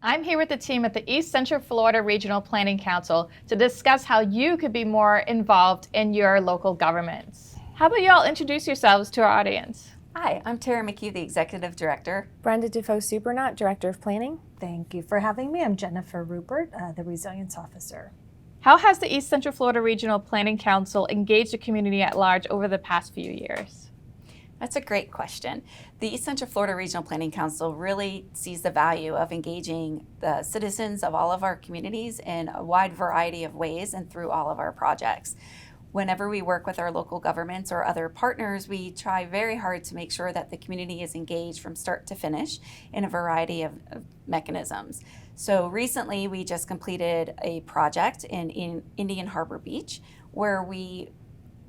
I'm here with the team at the East Central Florida Regional Planning Council to discuss how you could be more involved in your local governments. How about y'all introduce yourselves to our audience? Hi, I'm Tara McHugh, the Executive Director. Brenda Defoe Supernaut, Director of Planning. Thank you for having me. I'm Jennifer Rupert, the Resilience Officer. How has the East Central Florida Regional Planning Council engaged the community at large over the past few years? That's a great question. The East Central Florida Regional Planning Council really sees the value of engaging the citizens of all of our communities in a wide variety of ways and through all of our projects. Whenever we work with our local governments or other partners, we try very hard to make sure that the community is engaged from start to finish in a variety of mechanisms. So recently, we just completed a project in Indian Harbor Beach where we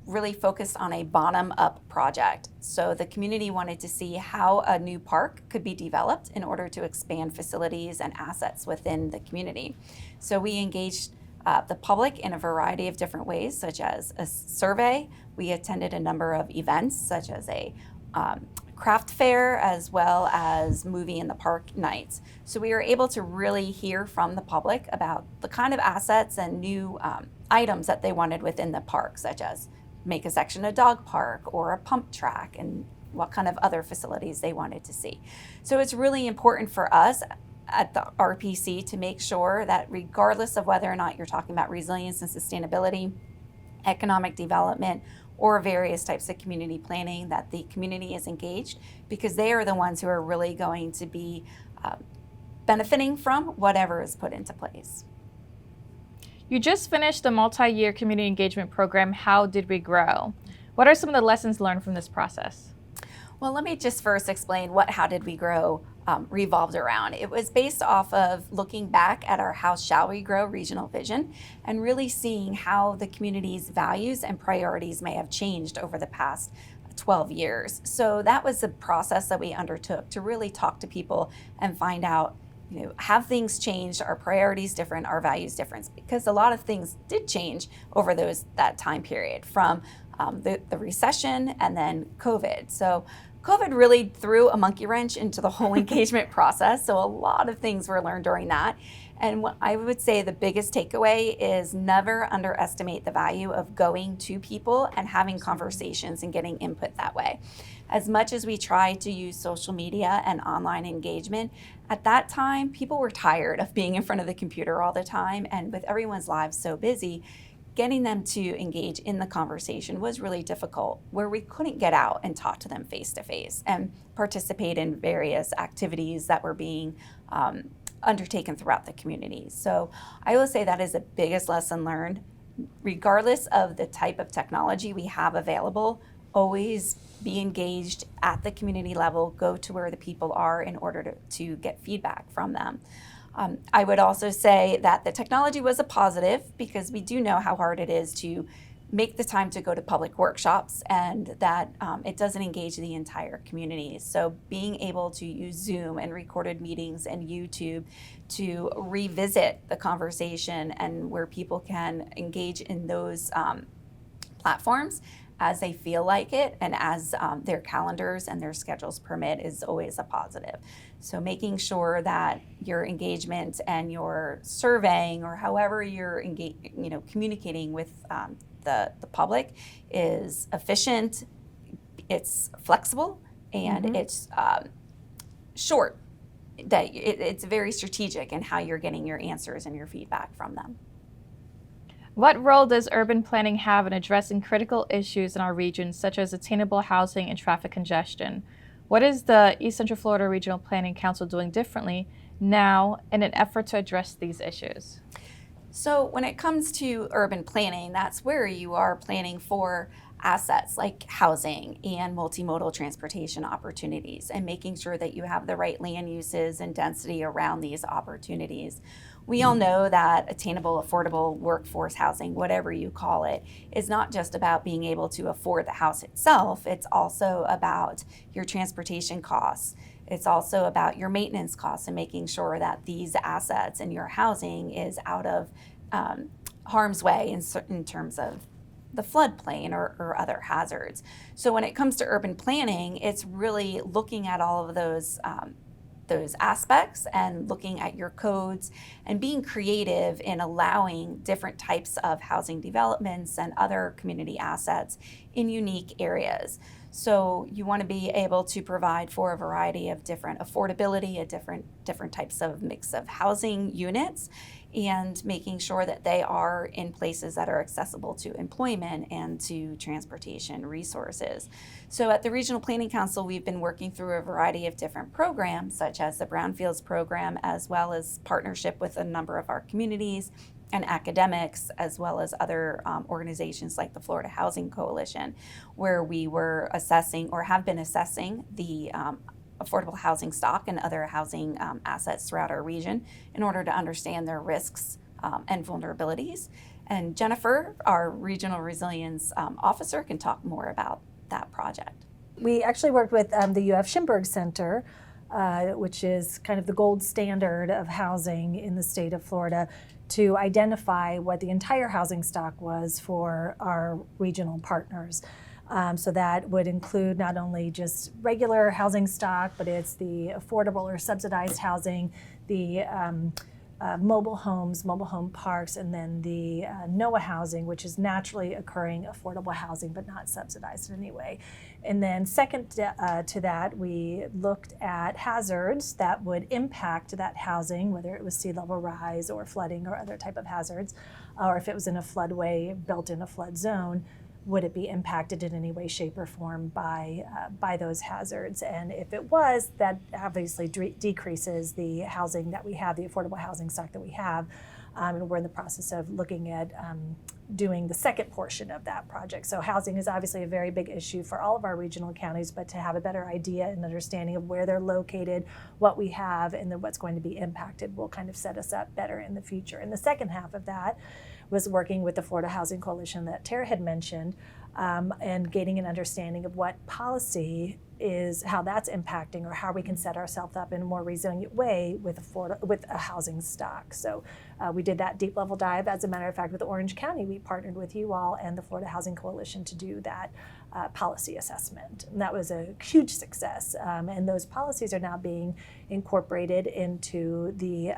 really focused on a bottom-up project. So the community wanted to see how a new park could be developed in order to expand facilities and assets within the community. So we engaged the public in a variety of different ways, such as a survey. We attended a number of events, such as a craft fair, as well as movie in the park nights. So we were able to really hear from the public about the kind of assets and new items that they wanted within the park, such as make a section a dog park or a pump track, and what kind of other facilities they wanted to see. So it's really important for us at the RPC to make sure that regardless of whether or not you're talking about resilience and sustainability, economic development, or various types of community planning, that the community is engaged, because they are the ones who are really going to be benefiting from whatever is put into place. You just finished the multi-year community engagement program, How Did We Grow? What are some of the lessons learned from this process? Well, let me just first explain what How Did We Grow revolved around. It was based off of looking back at our How Shall We Grow regional vision and really seeing how the community's values and priorities may have changed over the past 12 years. So that was the process that we undertook to really talk to people and find out, have things changed, our priorities different, our values different? Because a lot of things did change over that time period from the recession and then COVID. So COVID really threw a monkey wrench into the whole engagement process. So a lot of things were learned during that. And what I would say the biggest takeaway is never underestimate the value of going to people and having conversations and getting input that way. As much as we tried to use social media and online engagement, at that time, people were tired of being in front of the computer all the time. And with everyone's lives so busy, getting them to engage in the conversation was really difficult, where we couldn't get out and talk to them face to face and participate in various activities that were being undertaken throughout the community. So I will say that is the biggest lesson learned. Regardless of the type of technology we have available, always be engaged at the community level, go to where the people are in order to get feedback from them. I would also say that the technology was a positive, because we do know how hard it is to make the time to go to public workshops, and that it doesn't engage the entire community. So being able to use Zoom and recorded meetings and YouTube to revisit the conversation, and where people can engage in those platforms as they feel like it and as their calendars and their schedules permit, is always a positive. So making sure that your engagement and your surveying, or however you're communicating with the public, is efficient, it's flexible, and it's short. That it's very strategic in how you're getting your answers and your feedback from them. What role does urban planning have in addressing critical issues in our region, such as attainable housing and traffic congestion? What is the East Central Florida Regional Planning Council doing differently now in an effort to address these issues? So when it comes to urban planning, that's where you are planning for assets like housing and multimodal transportation opportunities, and making sure that you have the right land uses and density around these opportunities. We all know that attainable, affordable workforce housing, whatever you call it, is not just about being able to afford the house itself. It's also about your transportation costs. It's also about your maintenance costs, and making sure that these assets and your housing is out of harm's way in terms of the floodplain or other hazards. So when it comes to urban planning, it's really looking at all of those those aspects and looking at your codes and being creative in allowing different types of housing developments and other community assets in unique areas. So you want to be able to provide for a variety of different affordability, different types of mix of housing units, and making sure that they are in places that are accessible to employment and to transportation resources. So at the Regional Planning Council, we've been working through a variety of different programs, such as the Brownfields program, as well as partnership with a number of our communities and academics, as well as other organizations like the Florida Housing Coalition, where we were assessing or have been assessing the affordable housing stock and other housing assets throughout our region in order to understand their risks and vulnerabilities. And Jennifer, our Regional Resilience Officer, can talk more about that project. We actually worked with the UF Schimberg Center, which is kind of the gold standard of housing in the state of Florida, to identify what the entire housing stock was for our regional partners. So that would include not only just regular housing stock, but it's the affordable or subsidized housing, the mobile homes, mobile home parks, and then the NOAA housing, which is naturally occurring affordable housing, but not subsidized in any way. And then second to that, we looked at hazards that would impact that housing, whether it was sea level rise or flooding or other type of hazards, or if it was in a floodway built in a flood zone, would it be impacted in any way, shape, or form by those hazards? And if it was, that obviously decreases the housing that we have, the affordable housing stock that we have. And we're in the process of looking at doing the second portion of that project. So housing is obviously a very big issue for all of our regional counties, but to have a better idea and understanding of where they're located, what we have, and then what's going to be impacted will kind of set us up better in the future. And the second half of that was working with the Florida Housing Coalition that Tara had mentioned, and gaining an understanding of what policy is, how that's impacting, or how we can set ourselves up in a more resilient way with a housing stock. So we did that deep level dive. As a matter of fact, with Orange County, we partnered with you all and the Florida Housing Coalition to do that policy assessment. And that was a huge success. And those policies are now being incorporated into the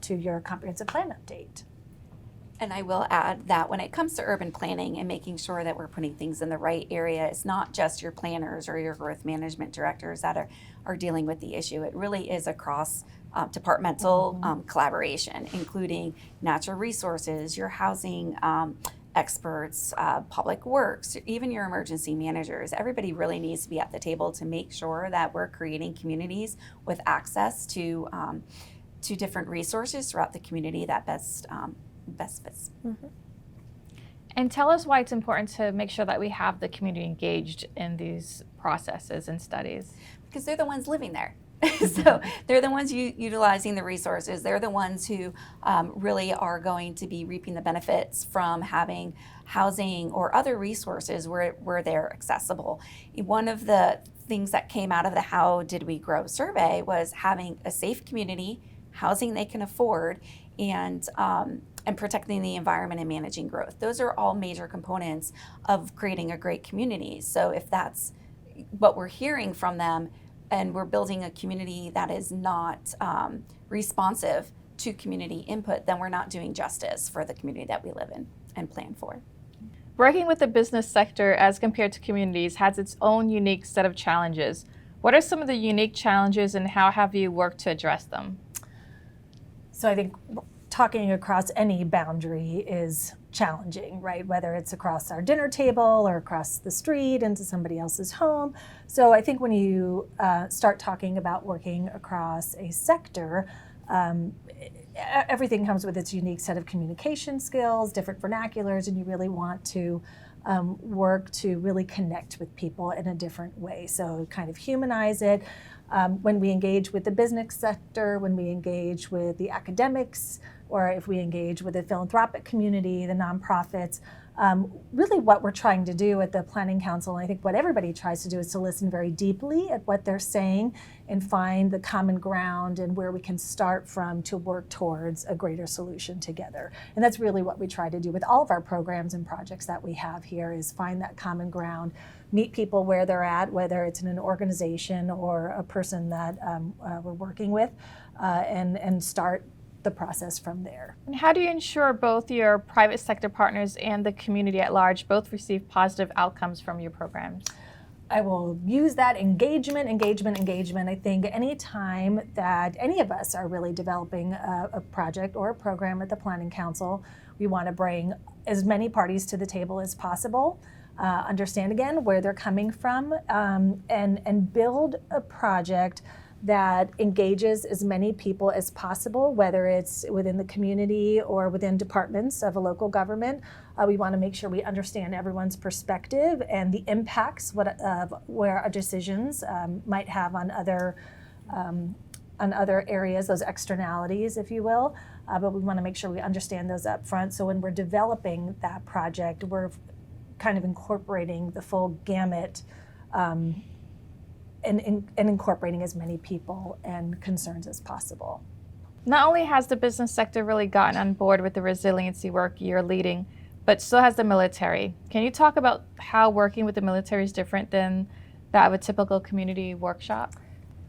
to your comprehensive plan update. And I will add that when it comes to urban planning and making sure that we're putting things in the right area, it's not just your planners or your growth management directors that are dealing with the issue. It really is across departmental collaboration, including natural resources, your housing experts, public works, even your emergency managers. Everybody really needs to be at the table to make sure that we're creating communities with access to different resources throughout the community that best fits. Mm-hmm. And tell us why it's important to make sure that we have the community engaged in these processes and studies. Because they're the ones living there. So they're the ones utilizing the resources. They're the ones who really are going to be reaping the benefits from having housing or other resources where they're accessible. One of the things that came out of the How Did We Grow survey was having a safe community, housing they can afford, and protecting the environment and managing growth. Those are all major components of creating a great community. So if that's what we're hearing from them, and we're building a community that is not responsive to community input, then we're not doing justice for the community that we live in and plan for. Working with the business sector as compared to communities has its own unique set of challenges. What are some of the unique challenges and how have you worked to address them? So I think talking across any boundary is challenging, right? Whether it's across our dinner table or across the street into somebody else's home. So I think when you start talking about working across a sector, everything comes with its unique set of communication skills, different vernaculars, and you really want to work to really connect with people in a different way. So kind of humanize it. When we engage with the business sector, when we engage with the academics, or if we engage with the philanthropic community, the nonprofits, Really what we're trying to do at the Planning Council, and I think what everybody tries to do, is to listen very deeply at what they're saying and find the common ground and where we can start from to work towards a greater solution together. And that's really what we try to do with all of our programs and projects that we have here, is find that common ground, meet people where they're at, whether it's in an organization or a person that we're working with, and start the process from there. And how do you ensure both your private sector partners and the community at large both receive positive outcomes from your programs? I will use that engagement. I think any time that any of us are really developing a project or a program at the Planning Council, we want to bring as many parties to the table as possible, understand again where they're coming from, and build a project that engages as many people as possible, whether it's within the community or within departments of a local government. We want to make sure we understand everyone's perspective and the impacts where our decisions might have on other areas, those externalities, if you will. But we want to make sure we understand those up front. So when we're developing that project, we're kind of incorporating the full gamut, and incorporating as many people and concerns as possible. Not only has the business sector really gotten on board with the resiliency work you're leading, but so has the military. Can you talk about how working with the military is different than that of a typical community workshop?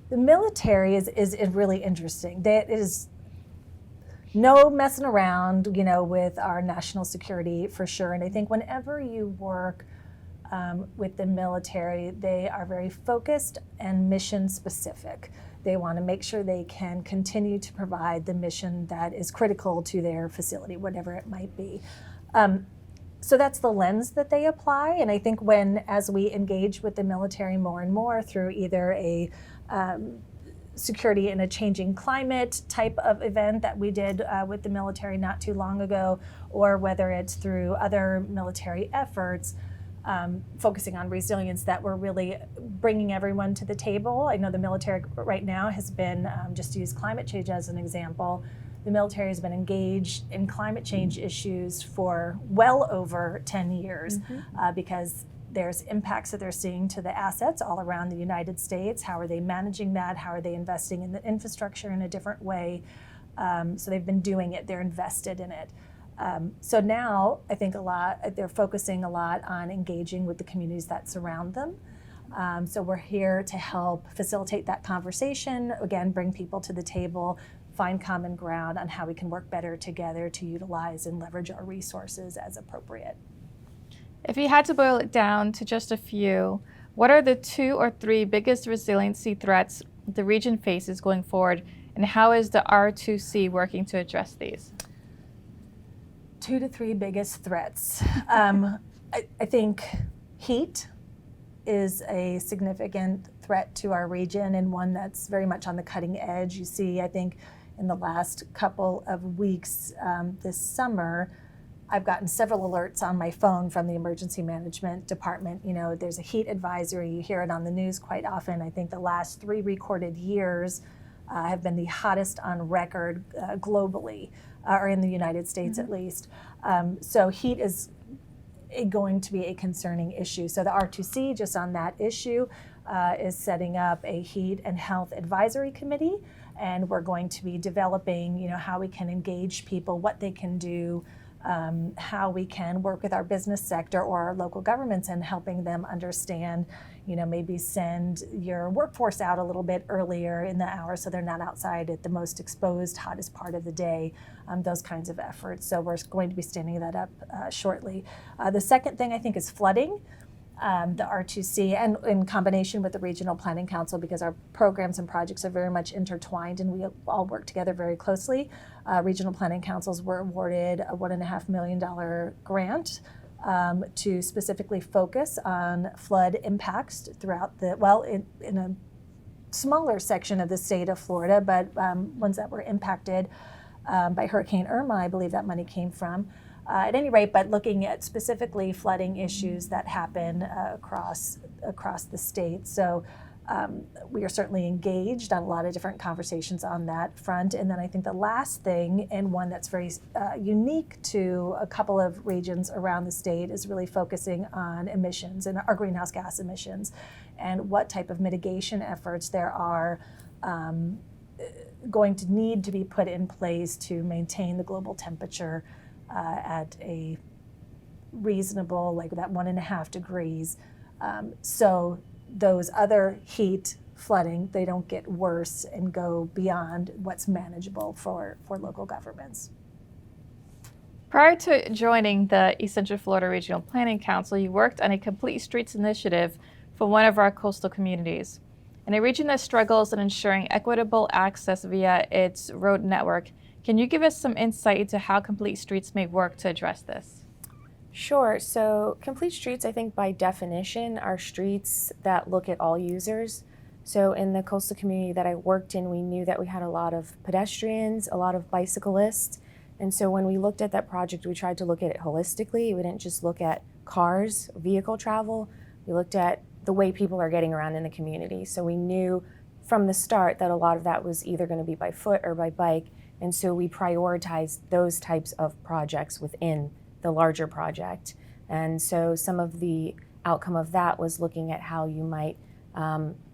The military is really interesting. There is no messing around, with our national security for sure. And I think whenever you work with the military, they are very focused and mission specific. They want to make sure they can continue to provide the mission that is critical to their facility, whatever it might be. So that's the lens that they apply. And I think as we engage with the military more and more through either a security in a changing climate type of event that we did with the military not too long ago, or whether it's through other military efforts, focusing on resilience, that we're really bringing everyone to the table. I know the military right now has been, just to use climate change as an example, the military has been engaged in climate change issues for well over 10 years, because there's impacts that they're seeing to the assets all around the United States. How are they managing that? How are they investing in the infrastructure in a different way? So they've been doing it, they're invested in it. So now I think they're focusing a lot on engaging with the communities that surround them. So we're here to help facilitate that conversation, again, bring people to the table, find common ground on how we can work better together to utilize and leverage our resources as appropriate. If you had to boil it down to just a few, what are the 2 or 3 biggest resiliency threats the region faces going forward, and how is the R2C working to address these? 2 to 3 biggest threats. I think heat is a significant threat to our region, and one that's very much on the cutting edge. You see, I think in the last couple of weeks this summer, I've gotten several alerts on my phone from the emergency management department. There's a heat advisory. You hear it on the news quite often. I think the last 3 recorded years have been the hottest on record globally, or in the United States at least. So heat is going to be a concerning issue. So the R2C, just on that issue, is setting up a heat and health advisory committee, and we're going to be developing, how we can engage people, what they can do, how we can work with our business sector or our local governments and helping them understand, maybe send your workforce out a little bit earlier in the hour so they're not outside at the most exposed, hottest part of the day, those kinds of efforts. So we're going to be standing that up shortly. The second thing I think is flooding. The R2C, and in combination with the Regional Planning Council, because our programs and projects are very much intertwined and we all work together very closely. Regional Planning Councils were awarded a $1.5 million grant to specifically focus on flood impacts throughout in a smaller section of the state of Florida, but ones that were impacted by Hurricane Irma, I believe that money came from. At any rate, but looking at specifically flooding issues that happen across the state. So we are certainly engaged on a lot of different conversations on that front. And then I think the last thing, and one that's very unique to a couple of regions around the state, is really focusing on emissions and our greenhouse gas emissions and what type of mitigation efforts there are going to need to be put in place to maintain the global temperature at a reasonable, like that 1.5 degrees. So those other heat, flooding, they don't get worse and go beyond what's manageable for local governments. Prior to joining the East Central Florida Regional Planning Council, you worked on a Complete Streets initiative for one of our coastal communities. In a region that struggles in ensuring equitable access via its road network, can you give us some insight into how Complete Streets may work to address this? Sure. So complete streets, I think by definition, are streets that look at all users. So in the coastal community that I worked in, we knew that we had a lot of pedestrians, a lot of bicyclists. And so when we looked at that project, we tried to look at it holistically. We didn't just look at cars, vehicle travel. We looked at the way people are getting around in the community. So we knew from the start that a lot of that was either going to be by foot or by bike. And so we prioritized those types of projects within the larger project. And so some of the outcome of that was looking at how you might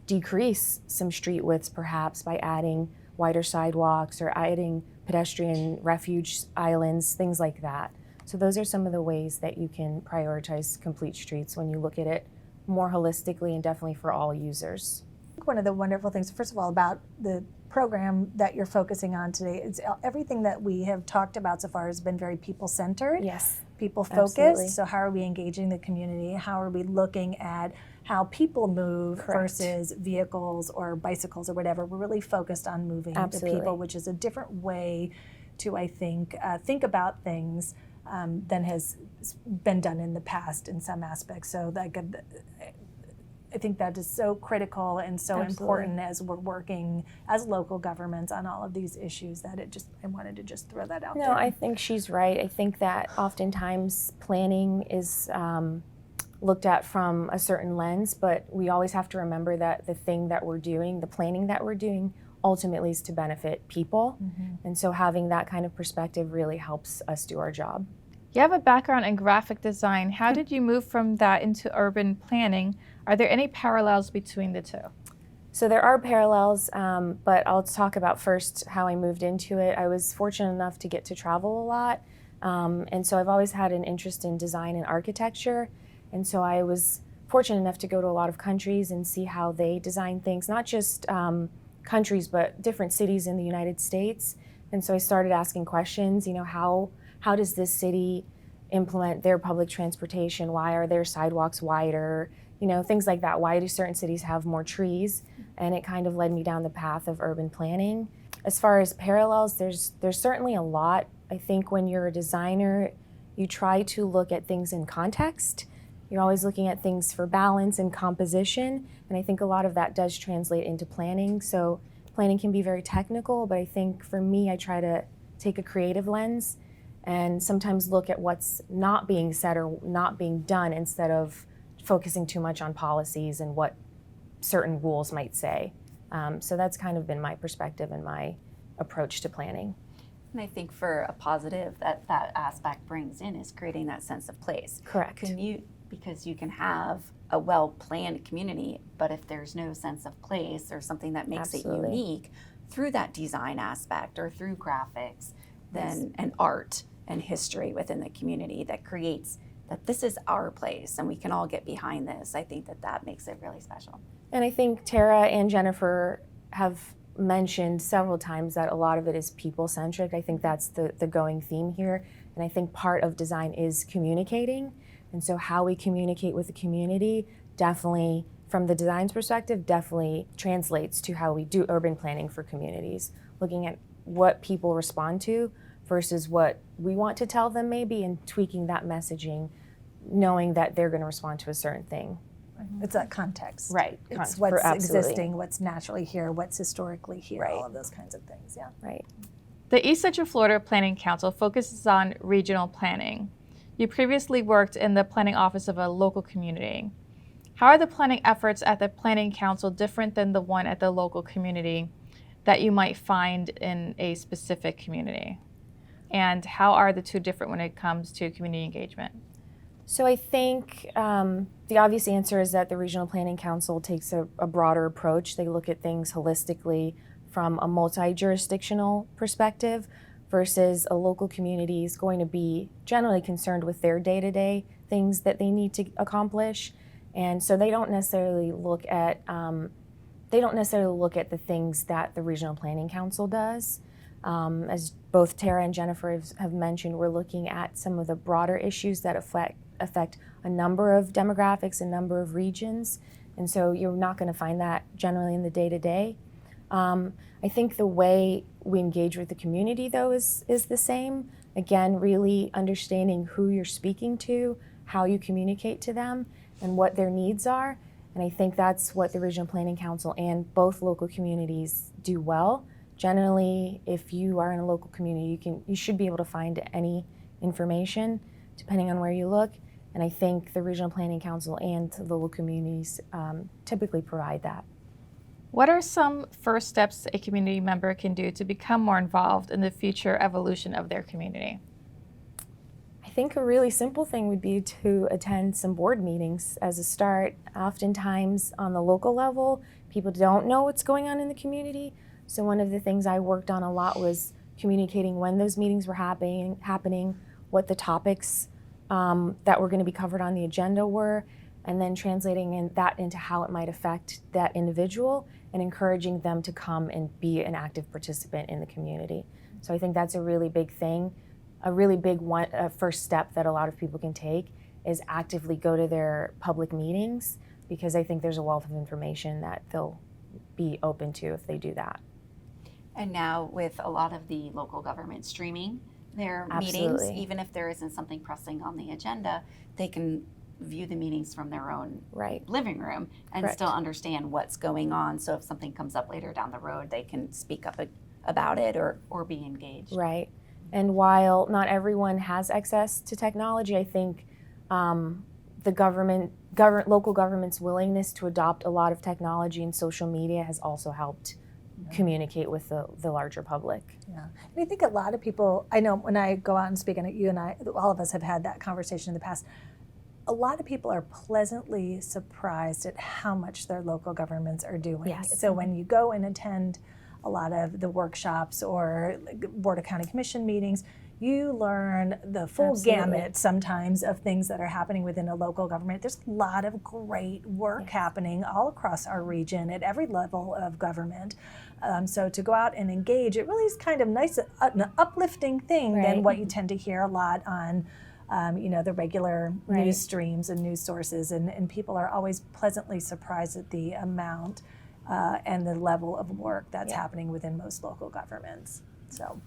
decrease some street widths perhaps by adding wider sidewalks or adding pedestrian refuge islands, things like that. So those are some of the ways that you can prioritize complete streets when you look at it more holistically and definitely for all users. One of the wonderful things, first of all, about the program that you're focusing on today, is everything that we have talked about so far has been very people-centered, Yes, people-focused. absolutely. So how are we engaging the community? How are we looking at how people move Correct. versus vehicles or bicycles or whatever? We're really focused on moving Absolutely. the people, which is a different way to, I think about things than has been done in the past in some aspects. So I think that is so critical and so Absolutely. important as we're working as local governments on all of these issues that I wanted to just throw that out there. No, I think she's right. I think that oftentimes planning is looked at from a certain lens, but we always have to remember that the thing that we're doing, the planning that we're doing, ultimately is to benefit people. Mm-hmm. And so having that kind of perspective really helps us do our job. You have a background in graphic design. How did you move from that into urban planning? Are there any parallels between the two? So there are parallels, but I'll talk about first how I moved into it. I was fortunate enough to get to travel a lot, and so I've always had an interest in design and architecture, and so I was fortunate enough to go to a lot of countries and see how they design things, not just countries, but different cities in the United States. And so I started asking questions, how does this city implement their public transportation? Why are their sidewalks wider? Things like that. Why do certain cities have more trees? And it kind of led me down the path of urban planning. As far as parallels, there's certainly a lot. I think when you're a designer, you try to look at things in context. You're always looking at things for balance and composition. And I think a lot of that does translate into planning. So planning can be very technical, but I think for me, I try to take a creative lens and sometimes look at what's not being said or not being done instead of focusing too much on policies and what certain rules might say. So that's kind of been my perspective and my approach to planning. And I think for a positive that aspect brings in is creating that sense of place. Correct. Because you can have a well-planned community, but if there's no sense of place or something that makes Absolutely. it unique through that design aspect or through graphics, then an art and history within the community that creates that this is our place and we can all get behind this, I think that makes it really special. And I think Tara and Jennifer have mentioned several times that a lot of it is people-centric. I think that's the going theme here. And I think part of design is communicating. And so how we communicate with the community definitely, from the design's perspective, definitely translates to how we do urban planning for communities, looking at what people respond to versus what we want to tell them maybe, and tweaking that messaging, knowing that they're going to respond to a certain thing. It's that context. Right. It's what's Absolutely. existing, what's naturally here, what's historically here, Right. all of those kinds of things, yeah. Right. The East Central Florida Planning Council focuses on regional planning. You previously worked in the planning office of a local community. How are the planning efforts at the Planning Council different than the one at the local community that you might find in a specific community? And how are the two different when it comes to community engagement? So I think the obvious answer is that the Regional Planning Council takes a broader approach. They look at things holistically from a multi-jurisdictional perspective versus a local community is going to be generally concerned with their day-to-day things that they need to accomplish. And so they don't necessarily look at the things that the Regional Planning Council does. As both Tara and Jennifer have mentioned, we're looking at some of the broader issues that affect a number of demographics, a number of regions, and so you're not going to find that generally in the day-to-day. I think the way we engage with the community, though, is the same. Again, really understanding who you're speaking to, how you communicate to them, and what their needs are. And I think that's what the Regional Planning Council and both local communities do well. Generally, if you are in a local community, you should be able to find any information depending on where you look. And I think the Regional Planning Council and the local communities typically provide that. What are some first steps a community member can do to become more involved in the future evolution of their community? I think a really simple thing would be to attend some board meetings as a start. Oftentimes on the local level, people don't know what's going on in the community. So one of the things I worked on a lot was communicating when those meetings were happening, what the topics that were going to be covered on the agenda were, and then translating that into how it might affect that individual and encouraging them to come and be an active participant in the community. So I think that's a really big thing. A really big first step that a lot of people can take is actively go to their public meetings, because I think there's a wealth of information that they'll be open to if they do that. And now with a lot of the local government streaming their Absolutely. meetings, even if there isn't something pressing on the agenda, they can view the meetings from their own Right. living room and Correct. still understand what's going on. So if something comes up later down the road, they can speak up about it or be engaged. Right. And while not everyone has access to technology, I think the local government's willingness to adopt a lot of technology and social media has also helped communicate with the larger public. Yeah, and I think a lot of people, I know when I go out and speak, and you and I, all of us have had that conversation in the past, a lot of people are pleasantly surprised at how much their local governments are doing. Yes. So when you go and attend a lot of the workshops or Board of County Commission meetings, you learn the full Absolutely. gamut sometimes of things that are happening within a local government. There's a lot of great work happening all across our region at every level of government. So to go out and engage, it really is kind of nice, an uplifting thing than Right. what you tend to hear a lot on the regular Right. news streams and news sources. And people are always pleasantly surprised at the amount and the level of work that's happening within most local governments. So.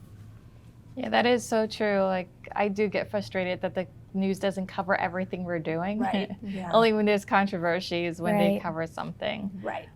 Yeah, that is so true. Like, I do get frustrated that the news doesn't cover everything we're doing. Right. Yeah. Only when there's controversy is when they Right. cover something. Right.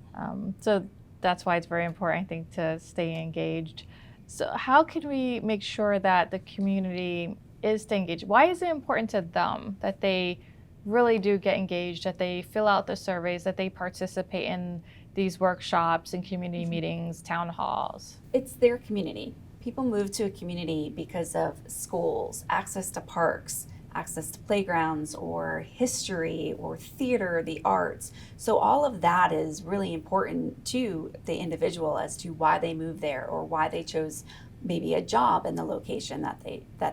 So that's why it's very important, I think, to stay engaged. So how can we make sure that the community is staying engaged? Why is it important to them that they really do get engaged, that they fill out the surveys, that they participate in these workshops and community meetings, town halls? It's their community. People move to a community because of schools, access to parks, access to playgrounds, or history, or theater, the arts. So all of that is really important to the individual as to why they moved there or why they chose maybe a job in the location that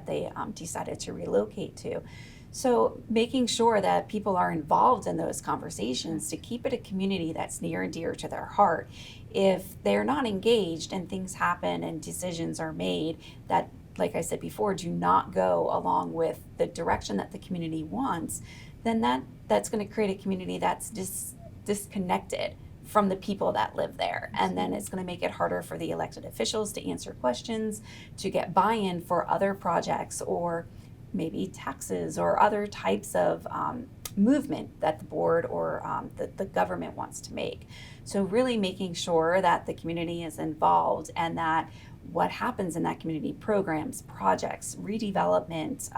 they decided to relocate to. So making sure that people are involved in those conversations to keep it a community that's near and dear to their heart. If they're not engaged and things happen and decisions are made that, like I said before, do not go along with the direction that the community wants, then that's going to create a community that's disconnected from the people that live there. And then it's going to make it harder for the elected officials to answer questions, to get buy-in for other projects or maybe taxes or other types of movement that the board or the government wants to make. So really making sure that the community is involved and that what happens in that community, programs, projects, redevelopment,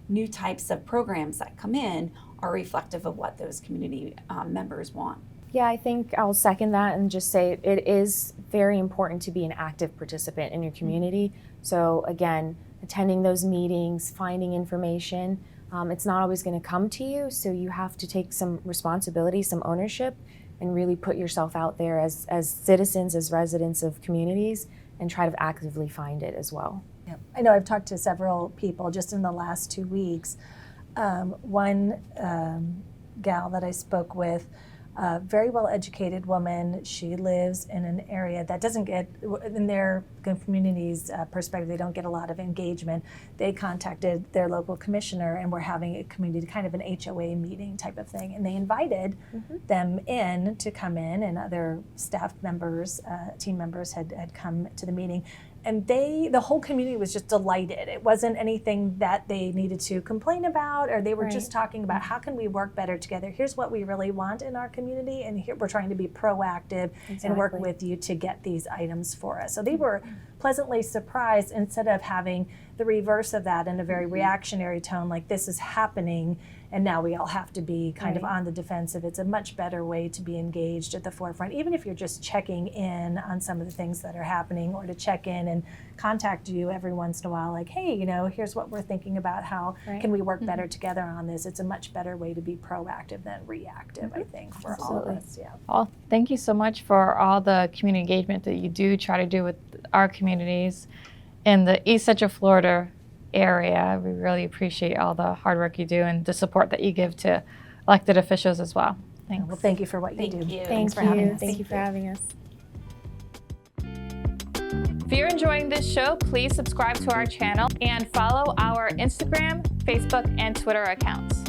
new types of programs that come in are reflective of what those community members want. Yeah, I think I'll second that and just say it is very important to be an active participant in your community. So again, attending those meetings, finding information, it's not always going to come to you, so you have to take some responsibility, some ownership, and really put yourself out there as citizens, as residents of communities, and try to actively find it as well. Yeah. I know I've talked to several people just in the last 2 weeks. One gal that I spoke with, a very well-educated woman. She lives in an area that doesn't get, in their community's perspective, they don't get a lot of engagement. They contacted their local commissioner and were having a community, kind of an HOA meeting type of thing. And they invited them in to come in, and other staff members, team members had come to the meeting. And the whole community was just delighted. It wasn't anything that they needed to complain about, or they were just talking about how can we work better together. Here's what we really want in our community, and here we're trying to be proactive and work with you to get these items for us. So they were pleasantly surprised, instead of having the reverse of that in a very reactionary tone, like this is happening and now we all have to be kind of on the defensive. It's a much better way to be engaged at the forefront, even if you're just checking in on some of the things that are happening, or to check in and contact you every once in a while, like, hey, here's what we're thinking about, how can we work better together on this. It's a much better way to be proactive than reactive, I think, for all of us. Yeah. Well, thank you so much for all the community engagement that you do try to do with our communities in the East Central Florida area. We really appreciate all the hard work you do and the support that you give to elected officials as well. Thanks. Well, thank you for what you do. Thank you. Thank for having you. us. Thank you for having us. If you're enjoying this show, please subscribe to our channel and follow our Instagram, Facebook, and Twitter accounts.